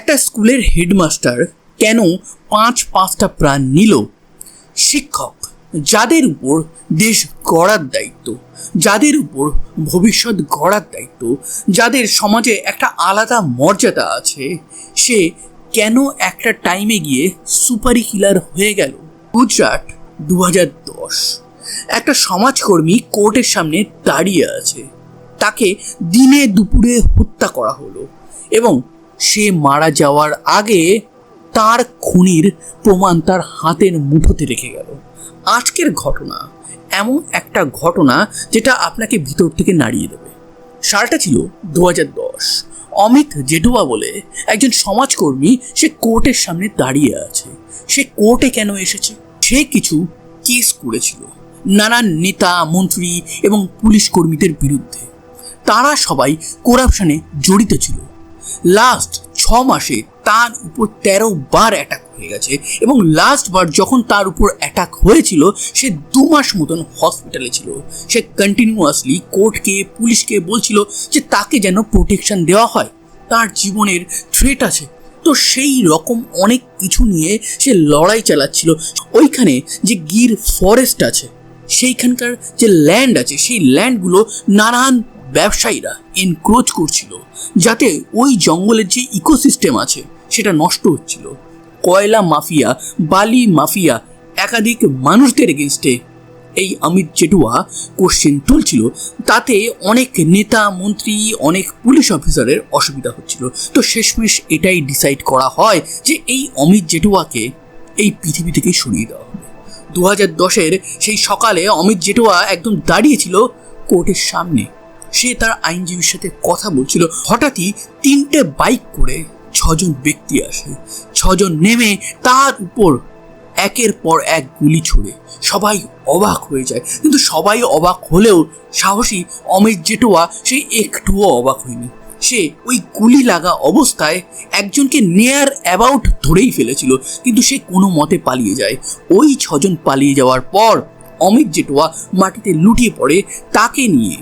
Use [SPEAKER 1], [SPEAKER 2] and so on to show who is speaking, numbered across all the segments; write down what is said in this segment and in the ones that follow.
[SPEAKER 1] একটা স্কুলের হেডমাস্টার কেন 5টা প্রাণ নিল? শিক্ষক, যাদের উপর দেশ গড়ার দায়িত্ব, যাদের উপর ভবিষ্যৎ গড়ার দায়িত্ব, যাদের সমাজে একটা আলাদা মর্যাদা আছে, সে কেন একটা টাইমে গিয়ে সুপারি কিলার হয়ে গেল? গুজরাট 2010। একটা সমাজকর্মী কোর্টের সামনে দাঁড়িয়ে আছে। তাকে দিনে দুপুরে হত্যা করা হলো এবং সে মারা যাওয়ার আগে তার খুনির প্রমাণ তার হাতের মুঠোতে রেখে গেল। আজকের ঘটনা এমন একটা ঘটনা যেটা আপনাকে ভিতর থেকে নাড়িয়ে দেবে। সালটা ছিল 2010। অমিত জেঠুয়া বলে একজন সমাজকর্মী, সে কোর্টের সামনে দাঁড়িয়ে আছে। সে কোর্টে কেন এসেছে? সে কিছু কেস করেছিল নানান নেতা, মন্ত্রী এবং পুলিশ কর্মীদের বিরুদ্ধে। তারা সবাই করাপশনে জড়িত ছিল। লাস্ট 6 মাসে তার উপর 13 বার অ্যাটাক হয়ে গেছে এবং লাস্ট বার যখন তার উপর অ্যাটাক হয়েছিল সে 2 মাস মতন হসপিটালে ছিল। সে কন্টিনিউয়াসলি কোর্টকে, পুলিশকে বলছিল যে তাকে যেন প্রোটেকশন দেওয়া হয়, তার জীবনের থ্রেট আছে। তো সেই রকম অনেক কিছু নিয়ে সে লড়াই চালাচ্ছিল। ওইখানে যে গির ফরেস্ট আছে, সেইখানকার যে ল্যান্ড আছে, সেই ল্যান্ডগুলো নানান ব্যবসায়ীরা এনক্রোচ করছিল, যাতে ওই জঙ্গলের যে ইকোসিস্টেম আছে সেটা নষ্ট হচ্ছিল। কয়লা মাফিয়া, বালি মাফিয়া, একাধিক মানুষদের এগেনস্টে এই অমিত জেঠুয়া কোশ্চেন তুলছিল। তাতে অনেক নেতা, মন্ত্রী, অনেক পুলিশ অফিসারের অসুবিধা হচ্ছিল। তো শেষমেশ এটাই ডিসাইড করা হয় যে এই অমিত জেঠুয়াকে এই পৃথিবী থেকে সরিয়ে দেওয়া হবে। 2010-এর সেই সকালে অমিত জেঠুয়া একদম দাঁড়িয়েছিল কোর্টের সামনে। সে তার আইনজীবীর সাথে কথা বলছিল। হঠাৎই 3টে বাইক করে 6 জন ব্যক্তি আসে। 6 জন নেমে তার উপর একের পর এক গুলি ছোড়ে। সবাই অবাক হয়ে যায়, কিন্তু সবাই অবাক হলেও সাহসী অমিত জেঠুয়া সে একটুও অবাক হয়নি। সে ওই গুলি লাগা অবস্থায় একজনকে নিয়ার অ্যাবাউট ধরেই ফেলেছিল, কিন্তু সে কোনো মতে পালিয়ে যায়। ওই 6 জন পালিয়ে যাওয়ার পর অমিত জেঠুয়া মাটিতে লুটিয়ে পড়ে। তাকে নিয়ে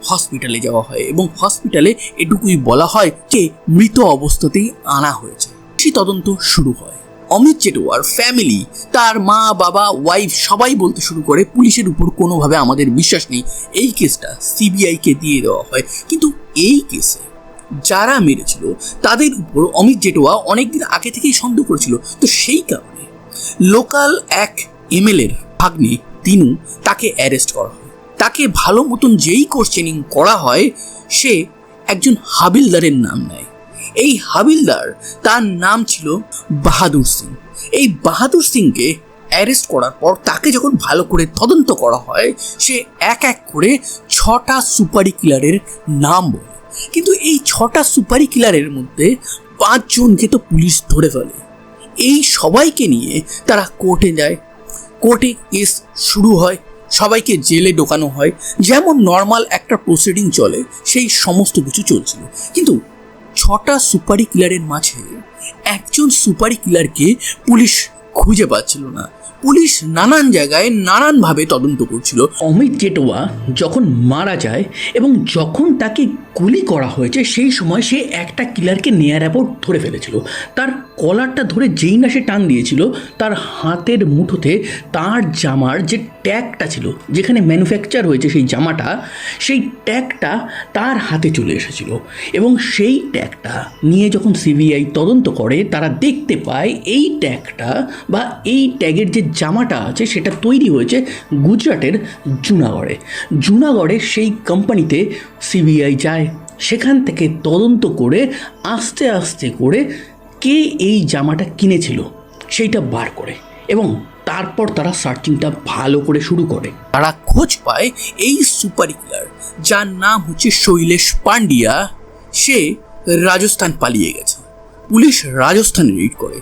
[SPEAKER 1] হসপিটালে যাওয়া হয় এবং হসপিটালে এটুকুই বলা হয় যে মৃত অবস্থাতেই আনা হয়েছে। সেই তদন্ত শুরু হয়। অমিত জেঠুয়ার ফ্যামিলি, তার মা, বাবা, ওয়াইফ সবাই বলতে শুরু করে পুলিশের উপর কোনোভাবে আমাদের বিশ্বাস নেই। এই কেসটা সিবিআইকে দিয়ে দেওয়া হয়। কিন্তু এই কেসে যারা মেরেছিল তাদের উপর অমিত জেঠুয়া অনেকদিন আগে থেকেই সন্দেহ করেছিল। তো সেই কারণে লোকাল এক এমএলএর ভাগ্নে দিনু, তাকে অ্যারেস্ট করা হয়। তাকে ভালো মতন যেই কোশ্চেনিং করা হয়, সে একজন হাবিলদারের নাম নেয়। এই হাবিলদার, তার নাম ছিল বাহাদুর সিং। এই বাহাদুর সিংকে অ্যারেস্ট করার পর তাকে যখন ভালো করে তদন্ত করা হয়, সে এক এক করে 6টা সুপারি কিলারের নাম বলে। কিন্তু এই 6টা সুপারি কিলারের মধ্যে 5 জনকে তো পুলিশ ধরে ফেলে। এই সবাইকে নিয়ে তারা কোর্টে যায়। কোর্টে কেস শুরু হয়, সবাইকে জেলে ঢোকানো হয়। যেমন নর্মাল একটা প্রসিডিং চলে সেই সমস্ত কিছু চলছিল। কিন্তু 6টা সুপারি কিলারের মাঝে একজন সুপারি কিলারকে পুলিশ খুঁজে পাচ্ছিল না। পুলিশ নানান জায়গায় নানানভাবে তদন্ত করছিল।
[SPEAKER 2] অমিত জেঠুয়া যখন মারা যায় এবং যখন তাকে গুলি করা হয়েছে, সেই সময় সে একটা কিলারকে নিয়ার অ্যাবাউট ধরে ফেলেছিল। তার কলারটা ধরে যেই না সে টান দিয়েছিল, তার হাতের মুঠোতে তার জামার যে ট্যাগটা ছিল, যেখানে ম্যানুফ্যাকচার হয়েছে সেই জামাটা, সেই ট্যাগটা তার হাতে চলে এসেছিল। এবং সেই ট্যাগটা নিয়ে যখন সিবিআই তদন্ত করে, তারা দেখতে পায় এই ট্যাগটা বা এই ট্যাগের যে জামাটা আছে সেটা তৈরি হয়েছে গুজরাটের জুনাগড়ে সেই কোম্পানিতে সিবিআই যায়। সেখান থেকে তদন্ত করে আস্তে আস্তে করে কে এই জামাটা কিনেছিল সেইটা বার করে এবং তারপর তারা সার্চিংটা ভালো করে শুরু করে।
[SPEAKER 1] তারা খোঁজ পায় এই সুপারি কিলার, যার নাম হচ্ছে শৈলেশ পান্ডিয়া। সে রাজস্থান পালিয়ে গেছে। পুলিশ রাজস্থানে রেড করে।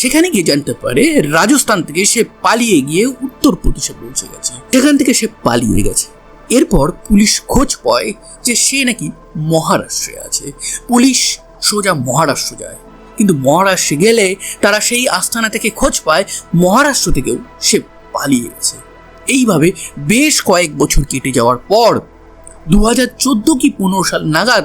[SPEAKER 1] সেখানে গিয়ে জানতে পারে রাজস্থান থেকে সে পালিয়ে গিয়ে উত্তরপ্রদেশে পৌঁছে গেছে। সেখান থেকে সে পালিয়ে গেছে। এরপর পুলিশ খোঁজ পায় যে সে নাকি মহারাষ্ট্রে আছে। পুলিশ সোজা মহারাষ্ট্র যায়, কিন্তু মহারাষ্ট্রে গেলে তারা সেই আস্তানা থেকে খোঁজ পায় মহারাষ্ট্র থেকেও সে পালিয়ে গেছে। এইভাবে বেশ কয়েক বছর কেটে যাওয়ার পর 2014 কি 15 সাল নাগাদ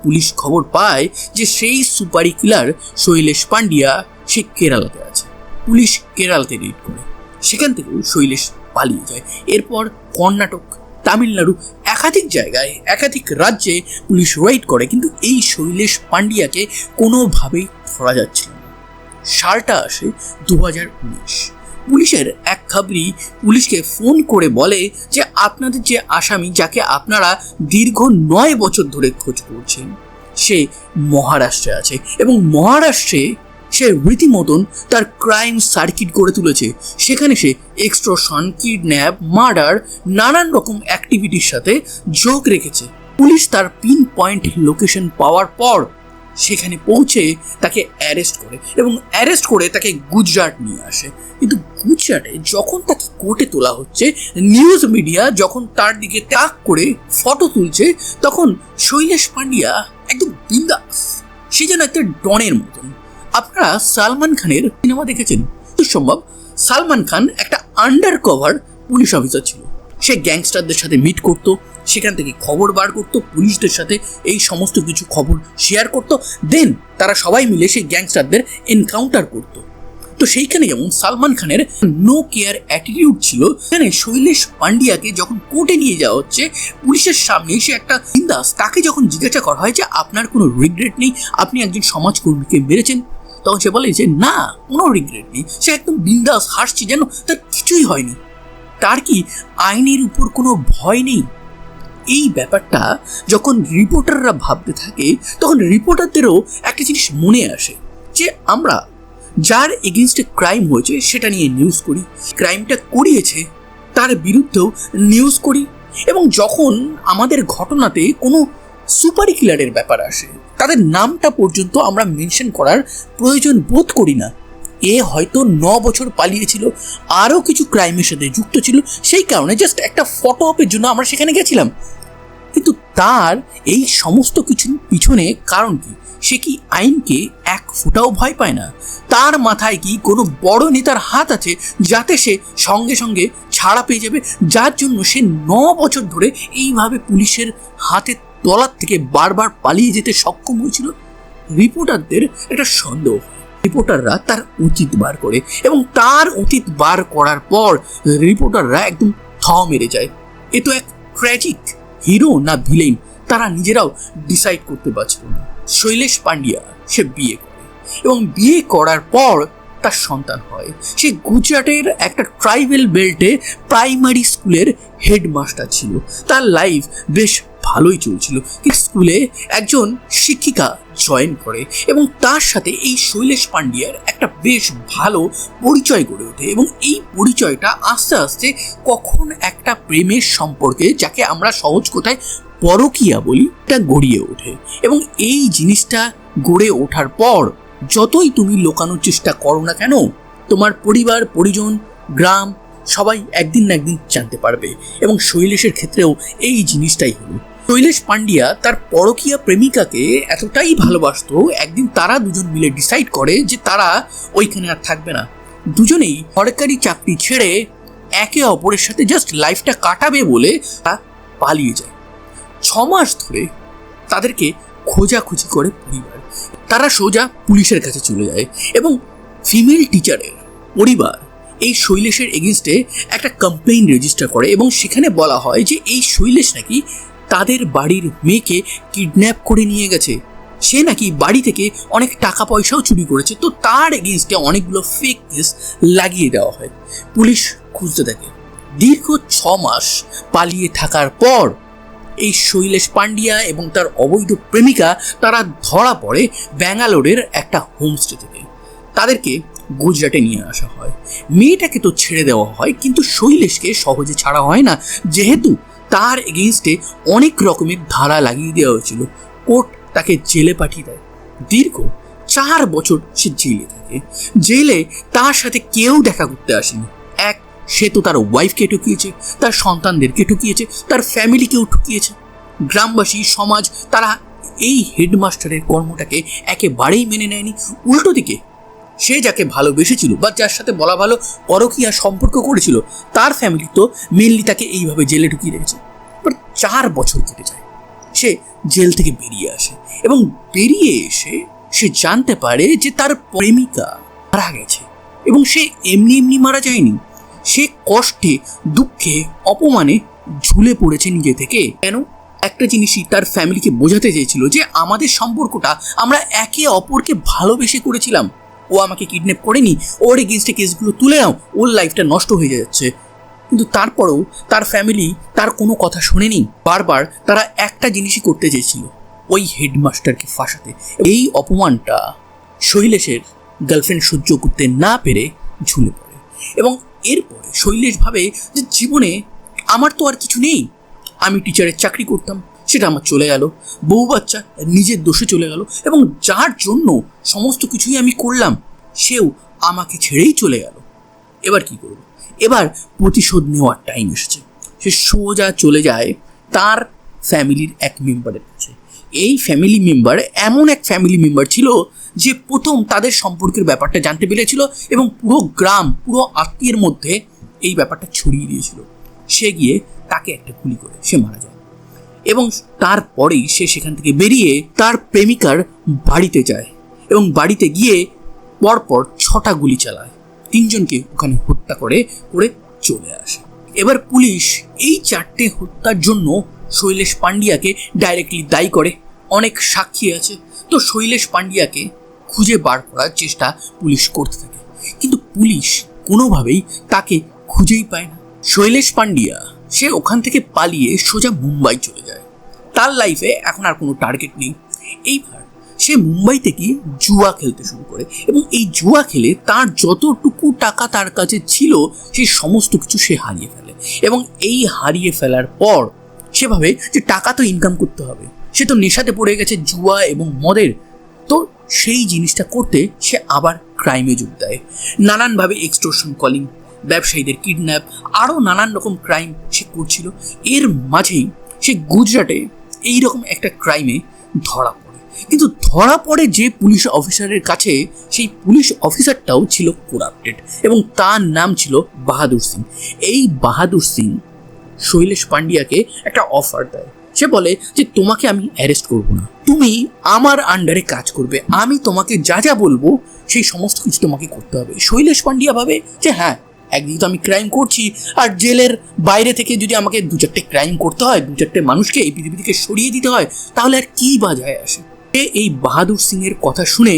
[SPEAKER 1] পুলিশ খবর পায় যে সেই সুপারি কিলার শৈলেশ পান্ডিয়া সে কেরালাতে আছে। পুলিশ কেরালাতে রেড করে, সেখান থেকেও শৈলেশ পালিয়ে যায়। এরপর কর্ণাটক, তামিলনাড়ু, একাধিক জায়গায়, একাধিক রাজ্যে পুলিশ রেড করে, কিন্তু এই শৈলেশ পান্ডিয়াকে কোনোভাবেই ধরা যাচ্ছিল না। সালটা আসে 2019। পুলিশের এক খাবরি পুলিশকে ফোন করে বলে যে আপনাদের যে আসামি, যাকে আপনারা দীর্ঘ 9 বছর ধরে খোঁজ করছেন, সে মহারাষ্ট্রে আছে এবং মহারাষ্ট্রে সে রীতিমতন তার ক্রাইম সার্কিট গড়ে তুলেছে। সেখানে সে এক্সটর্শন, কিডন্যাপ, মার্ডার, নানান রকম অ্যাক্টিভিটির সাথে যোগ রেখেছে। পুলিশ তার পিন পয়েন্ট লোকেশন পাওয়ার পর সেখানে পৌঁছে তাকে অ্যারেস্ট করে এবং অ্যারেস্ট করে তাকে গুজরাট নিয়ে আসে। কিন্তু গুজরাটে যখন তাকে কোর্টে তোলা হচ্ছে, নিউজ মিডিয়া যখন তার দিকে তাক করে ফটো তুলছে, তখন শৈলেশ পান্ডিয়া একদম বিন্দাস, সে যেন একটা ডনের মতন। আপনারা সালমান খানের সিনেমা দেখেছেন? সম্ভব সালমান খান একটা আন্ডার কভার পুলিশ অফিসার ছিল। সে গ্যাংস্টারদের সাথে মিট করতো, সেখান থেকে খবর বার করতো, পুলিশদের সাথে এই সমস্ত কিছু খবর শেয়ার করতো, দেন তারা সবাই মিলে সেই গ্যাংস্টারদের এনকাউন্টার করতো। তো সেইখানে যেমন সালমান খানের নো কেয়ার অ্যাটিটিউড ছিল, সেখানে শৈলেশ পান্ডিয়াকে যখন কোর্টে নিয়ে যাওয়া হচ্ছে পুলিশের সামনে, সে একটা বিন্দাস, তাকে যখন জিজ্ঞাসা করা হয় যে আপনার কোনো রিগ্রেট নেই, আপনি একজন সমাজকর্মীকে মেরেছেন, তখন সে বলে যে না, কোনো রিগ্রেট নেই। সে একদম বিন্দাস হাসছে, যেন তার কিছুই হয়নি। তার কি আইনের উপর কোনো ভয় নেই? এই ব্যাপারটা যখন রিপোর্টাররা ভাবতে থাকে, তখন রিপোর্টারদেরও একটা জিনিস মনে আসে যে আমরা যার এগেনস্টে ক্রাইম হয়েছে সেটা নিয়ে নিউজ করি, ক্রাইমটা করিয়েছে তার বিরুদ্ধেও নিউজ করি, এবং যখন আমাদের ঘটনাতে কোনো সুপারি কিলারের ব্যাপার আসে, তাদের নামটা পর্যন্ত আমরা মেনশন করার প্রয়োজন বোধ করি না। এ হয়তো 9 বছর পালিয়েছিল, আরও কিছু ক্রাইমের সাথে যুক্ত ছিল, সেই কারণে জাস্ট একটা ফটো অপের জন্য আমরা সেখানে গেছিলাম। কিন্তু তার এই সমস্ত কিছুর পিছনে কারণ কি? সে কি আইনকে এক ফোঁটাও ভয় পায় না? তার মাথায় কি কোনো বড় নেতার হাত আছে যাতে সে সঙ্গে সঙ্গে ছাড়া পেয়ে যাবে, যার জন্য সে 9 বছর ধরে এইভাবে পুলিশের হাতের তলার থেকে বারবার পালিয়ে যেতে সক্ষম হয়েছিল? রিপোর্টারদের একটা সন্দেহ। রিপোর্টাররা তার অতীত বার করে এবং তার অতীত বার করার পর রিপোর্টাররা একদম থ মেরে যায়। এ তো এক ট্র্যাজিক, হিরো না ভিলেন তারা নিজেরাও ডিসাইড করতে পারছিল না। শৈলেশ পান্ডিয়া সে বিয়ে করে এবং বিয়ে করার পর তার সন্তান হয়। সে গুজরাটের একটা ট্রাইবেল বেল্টে প্রাইমারি স্কুলের হেডমাস্টার ছিল। তার লাইফ বেশ ভালোই চলছিল। স্কুলে একজন শিক্ষিকা জয়েন করে এবং তার সাথে এই শৈলেশ পান্ডিয়ার একটা বেশ ভালো পরিচয় গড়ে ওঠে, এবং এই পরিচয়টা আস্তে আস্তে কখন একটা প্রেমের সম্পর্কে, যাকে আমরা সহজ কথায় পরকীয়া বলি, এটা গড়িয়ে ওঠে। এবং এই জিনিসটা গড়ে ওঠার পর যতই তুমি লুকানোর চেষ্টা করো না কেন, তোমার পরিবার, পরিজন, গ্রাম সবাই একদিন না একদিন জানতে পারবে। এবং শৈলেশের ক্ষেত্রেও এই জিনিসটাই হলো। শৈলেশ পান্ডিয়া তার পরকীয়া প্রেমিকাকে এতটাই ভালোবাসতো, একদিন তারা দুজন মিলে ডিসাইড করে যে তারা ওইখানে আর থাকবে না। দুজনেই সরকারি চাকরি ছেড়ে একে অপরের সাথে জাস্ট লাইফটা কাটাবে বলে তারা পালিয়ে যায়। 6 মাস ধরে তাদেরকে খোঁজাখুঁজি করে পরিবার, তারা সোজা পুলিশের কাছে চলে যায় এবং ফিমেল টিচারের পরিবার এই শৈলেশের এগেনস্টে একটা কমপ্লেইন রেজিস্টার করে এবং সেখানে বলা হয় যে এই শৈলেশ নাকি তাদের বাড়ির মেয়েকে কিডন্যাপ করে নিয়ে গেছে, সে নাকি বাড়ি থেকে অনেক টাকা পয়সাও চুরি করেছে। তো তার এগেনস্টে অনেকগুলো ফেক কেস লাগিয়ে দেওয়া হয়। পুলিশ খুঁজতে থাকে। দীর্ঘ 6 মাস পালিয়ে থাকার পর এই শৈলেশ পান্ডিয়া এবং তার অবৈধ প্রেমিকা তারা ধরা পড়ে ব্যাঙ্গালোরের একটা হোমস্টে থেকে। তাদেরকে গুজরাটে নিয়ে আসা হয়। মেয়েটাকে তো ছেড়ে দেওয়া হয়, কিন্তু শৈলেশকে সহজে ছাড়া হয় না, যেহেতু তার এগেইনস্টে অনেক রকমের ধারা লাগিয়ে দেওয়া হয়েছিল। কোর্ট তাকে জেলে পাঠিয়ে দেয়। দীর্ঘ 4 বছর সে জেলে থাকে। জেলে তার সাথে কেউ দেখা করতে আসেনি। এক, সে তো তার ওয়াইফকে ঠকিয়েছে, তার সন্তানদেরকে ঠকিয়েছে, তার ফ্যামিলিকেও ঠকিয়েছে। গ্রামবাসী, সমাজ তারা এই হেডমাস্টারের কর্মটাকে একেবারেই মেনে নেয়নি। উল্টো দিকে সে যাকে ভালোবেসেছিল বা যার সাথে বলা ভালো পরকীয়া সম্পর্ক করেছিল, তার ফ্যামিলি তো মেনলি তাকে এইভাবে জেলে ঢুকিয়ে রেখেছে। বাট 4 বছর কেটে যায়। সে জেল থেকে বেরিয়ে আসে এবং বেরিয়ে এসে সে জানতে পারে যে তার প্রেমিকা মারা গেছে। এবং সে এমনি এমনি মারা যায়নি, সে কষ্টে, দুঃখে, অপমানে ঝুলে পড়েছে নিজে থেকে। কেন? একটা জিনিসই তার ফ্যামিলিকে বোঝাতে চেয়েছিল যে আমাদের সম্পর্কটা আমরা একে অপরকে ভালোবেসে করেছিলাম। ও আমাকে কিডন্যাপ করেনি, ওর এগেইনস্টে কেসগুলো তুলে নাও, ওর লাইফটা নষ্ট হয়ে যাচ্ছে। কিন্তু তারপরেও তার ফ্যামিলি তার কোনো কথা শোনেনি। বারবার তারা একটা জিনিসই করতে চেয়েছিল, ওই হেডমাস্টারকে ফাঁসাতে। এই অপমানটা শৈলেশের গার্লফ্রেন্ড সহ্য করতে না পেরে ঝুলে পড়ে। এবং এরপরে শৈলেশ ভাবে যে জীবনে আমার তো আর কিছু নেই, আমি টিচারের চাকরি করতাম, সেটা আমার চলে গেল, বউ বাচ্চা নিজের দোষে চলে গেল, এবং যার জন্য সমস্ত কিছুই আমি করলাম সেও আমাকে ছেড়েই চলে গেল। এবার কি করব? এবার প্রতিশোধ নেওয়ার টাইম এসেছে। সে সোজা চলে যায় তার ফ্যামিলির এক মেম্বারের কাছে। এই ফ্যামিলি মেম্বার এমন এক ফ্যামিলি মেম্বার ছিল যে প্রথম তাদের সম্পর্কের ব্যাপারটা জানতে পেরেছিল এবং পুরো গ্রাম, পুরো আত্মীয়ের মধ্যে এই ব্যাপারটা ছড়িয়ে দিয়েছিল। সে গিয়ে তাকে একটা গুলি করে সে মারা যায় এবং তারপরেই সে সেখান থেকে বেরিয়ে তার প্রেমিকার বাড়িতে যায় এবং বাড়িতে গিয়ে পরপর 6টা গুলি চালায়, 3জনকে ওখানে হত্যা করে চলে আসে। এবার পুলিশ এই 4টে হত্যার জন্য শৈলেশ পান্ডিয়াকে ডাইরেক্টলি দায়ী করে। অনেক সাক্ষী আছে, তো শৈলেশ পান্ডিয়াকে খুঁজে বার করার চেষ্টা পুলিশ করতে থাকে, কিন্তু পুলিশ কোনোভাবেই তাকে খুঁজেই পায় না। শৈলেশ পান্ডিয়া সে ওখান থেকে পালিয়ে সোজা মুম্বাই চলে যায়। তার লাইফে এখন আর কোনো টার্গেট নেই। এইবার সে মুম্বাইতে গিয়ে জুয়া খেলতে শুরু করে এবং এই জুয়া খেলে তার যতটুকু টাকা তার কাছে ছিল সেই সমস্ত কিছু সে হারিয়ে ফেলে। এবং এই হারিয়ে ফেলার পর সে ভাবে যে টাকা তো ইনকাম করতে হবে, সে তো নেশাতে পড়ে গেছে জুয়া এবং মদের, তো সেই জিনিসটা করতে সে আবার ক্রাইমে যোগ দেয়। নানানভাবে এক্সটর্শন কলিং, ব্যবসায়ীদের কিডন্যাপ, আরও নানান রকম ক্রাইম সে করছিল। এর মাঝেই সে গুজরাটে এইরকম একটা ক্রাইমে ধরা পড়ে, কিন্তু ধরা পড়ে যে পুলিশ অফিসারের কাছে, সেই পুলিশ অফিসারটাও ছিল করাপ্টেড এবং তার নাম ছিল বাহাদুর সিং। এই বাহাদুর সিং শৈলেশ পান্ডিয়াকে একটা অফার দেয়। সে বলে যে তোমাকে আমি অ্যারেস্ট করব না, তুমি আমার আন্ডারে কাজ করবে, আমি তোমাকে যা যা বলবো সেই সমস্ত কিছু তোমাকে করতে হবে। শৈলেশ পান্ডিয়া ভাবে যে হ্যাঁ, একদিকে তো আমি ক্রাইম করছি, আর জেলের বাইরে থেকে যদি আমাকে 2-4টে ক্রাইম করতে হয়, 2-4টে মানুষকে এই পৃথিবী থেকে সরিয়ে দিতে হয়, তাহলে আর কি বাজায় আসে। এই বাহাদুর সিং এর কথা শুনে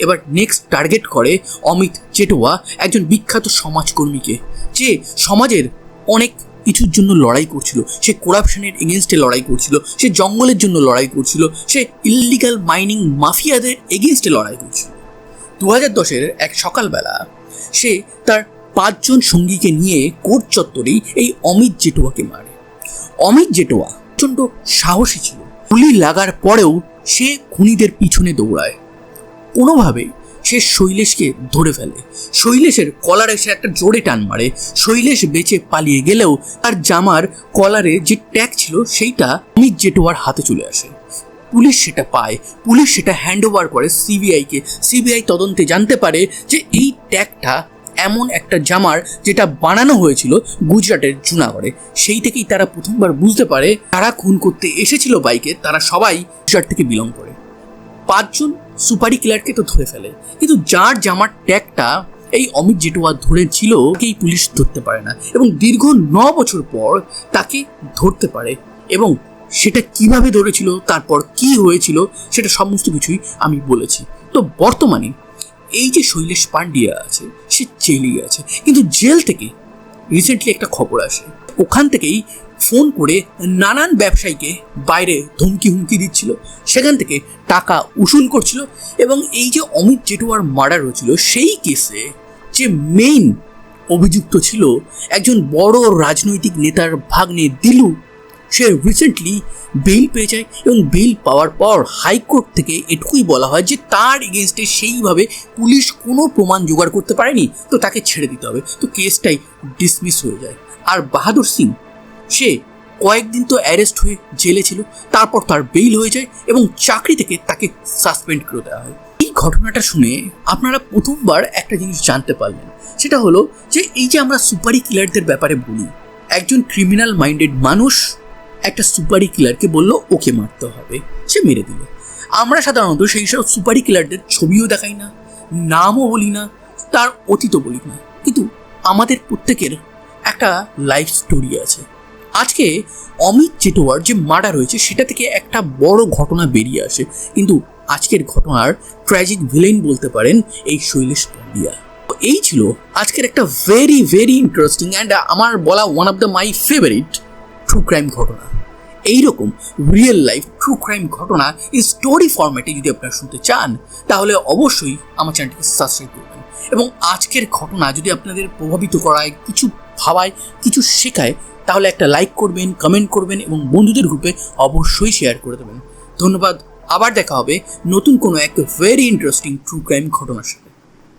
[SPEAKER 1] এবার নেক্সট টার্গেট করে অমিত জেটোয়া, একজন বিখ্যাত সমাজকর্মীকে, যে সমাজের অনেক কিছুর জন্য লড়াই করছিল। সে করাপশনের এগেনস্টে লড়াই করছিল, সে জঙ্গলের জন্য লড়াই করছিল, সে ইললিগাল মাইনিং মাফিয়াদের এগেনস্টে লড়াই করছিল। 2010-এর এক সকালবেলা সে তার 5জন সঙ্গীকে নিয়ে কোর্ট চত্বরেই এই অমিত জেটোয়াকে মারে। অমিত জেটোয়া প্রচণ্ড সাহসী ছিল, গুলি লাগার পরেও সে খুনিদের পিছনে দৌড়ায়। কোনোভাবে সে শৈলেশকে ধরে ফেলে, শৈলেশের কলারে সে একটা জোরে টান মারে। শৈলেশ বেঁচে পালিয়ে গেলেও তার জামার কলারে যে ট্যাগ ছিল সেইটা অমিত জেটোয়ার হাতে চলে আসে। পুলিশ সেটা পায়, পুলিশ সেটা হ্যান্ড ওভার করে সিবিআইকে। সিবিআই তদন্তে জানতে পারে যে এই ট্যাগটা এমন একটা জামার যেটা বানানো হয়েছিল গুজরাটের জুনাগড়ে। সেই থেকেই তারা প্রথমবার বুঝতে পারে তারা খুন করতে এসেছিল বাইকে, তারা সবাই গুজরাট থেকে বিলং করে। 5জন সুপারি কিলারকে তো ধরে ফেলে, কিন্তু যার জামার ট্যাগটা এই অমিত জেটোয়া ধরেছিল কেই পুলিশ ধরতে পারে না এবং দীর্ঘ 9 বছর পর তাকে ধরতে পারে। এবং সেটা কিভাবে ধরেছিল, তারপর কি হয়েছিল, সেটা সমস্ত কিছুই আমি বলেছি। তো বর্তমানে এই যে শৈলেশ পান্ডিয়া আছে সে জেলেই আছে, কিন্তু জেল থেকে রিসেন্টলি একটা খবর আসে, ওখান থেকেই ফোন করে নানান ব্যবসায়ীকে বাইরে ধমকি হুমকি দিচ্ছিল, সেখান থেকে টাকা উসুল করছিল। এবং এই যে অমিত জেটোয়ার মার্ডার হয়েছিল সেই কেসে যে মেইন অভিযুক্ত ছিল একজন বড় রাজনৈতিক নেতার ভাগ্নে দিলু, সে রিসেন্টলি বেইল পেয়ে যায় এবং বেইল পাওয়ার পর হাইকোর্ট থেকে এটুকুই বলা হয় যে তার এগেনস্টে সেইভাবে পুলিশ কোনো প্রমাণ জোগাড় করতে পারেনি, তো তাকে ছেড়ে দিতে হবে। তো কেসটাই ডিসমিস হয়ে যায়। আর বাহাদুর সিং সে কয়েকদিন তো অ্যারেস্ট হয়ে জেলে ছিল, তারপর তার বেইল হয়ে যায় এবং চাকরি থেকে তাকে সাসপেন্ড করে দেওয়া হয়। এই ঘটনাটা শুনে আপনারা প্রথমবার একটা জিনিস জানতে পারলেন, সেটা হলো যে এই যে আমরা সুপারি কিলারদের ব্যাপারে বলি, একজন ক্রিমিনাল মাইন্ডেড মানুষ একটা সুপারি কিলারকে বলল ওকে মারতে হবে, সে মেরে দিল। আমরা সাধারণত সেই সব সুপারি কিলারদের ছবিও দেখাই না, নামও বলি না, তার অতীতও বলি না, কিন্তু আমাদের প্রত্যেকের একটা লাইফ স্টোরি আছে। আজকে অমিত চেটোয়ার যে মার্ডার হয়েছে সেটা থেকে একটা বড় ঘটনা বেরিয়ে আসে, কিন্তু আজকের ঘটনার ট্র্যাজিক ভিলেন বলতে পারেন এই শৈলেশ পান্ডিয়া। এই ছিল আজকের একটা ভেরি ভেরি ইন্টারেস্টিং অ্যান্ড আমার বলা one of the my favourite true crime ঘটনা। এইরকম রিয়েল লাইফ ট্রু ক্রাইম ঘটনা এই স্টোরি ফরম্যাটে যদি আপনারা শুনতে চান তাহলে অবশ্যই আমার চ্যানেলটিকে সাবস্ক্রাইব করবেন। এবং আজকের ঘটনা যদি আপনাদের প্রভাবিত করায়, কিছু ভাবায়, কিছু শেখায়, তাহলে একটা লাইক করবেন, কমেন্ট করবেন এবং বন্ধুদের গ্রুপে অবশ্যই শেয়ার করে দেবেন। ধন্যবাদ। আবার দেখা হবে নতুন কোনো এক ভেরি ইন্টারেস্টিং ট্রু ক্রাইম ঘটনার সাথে।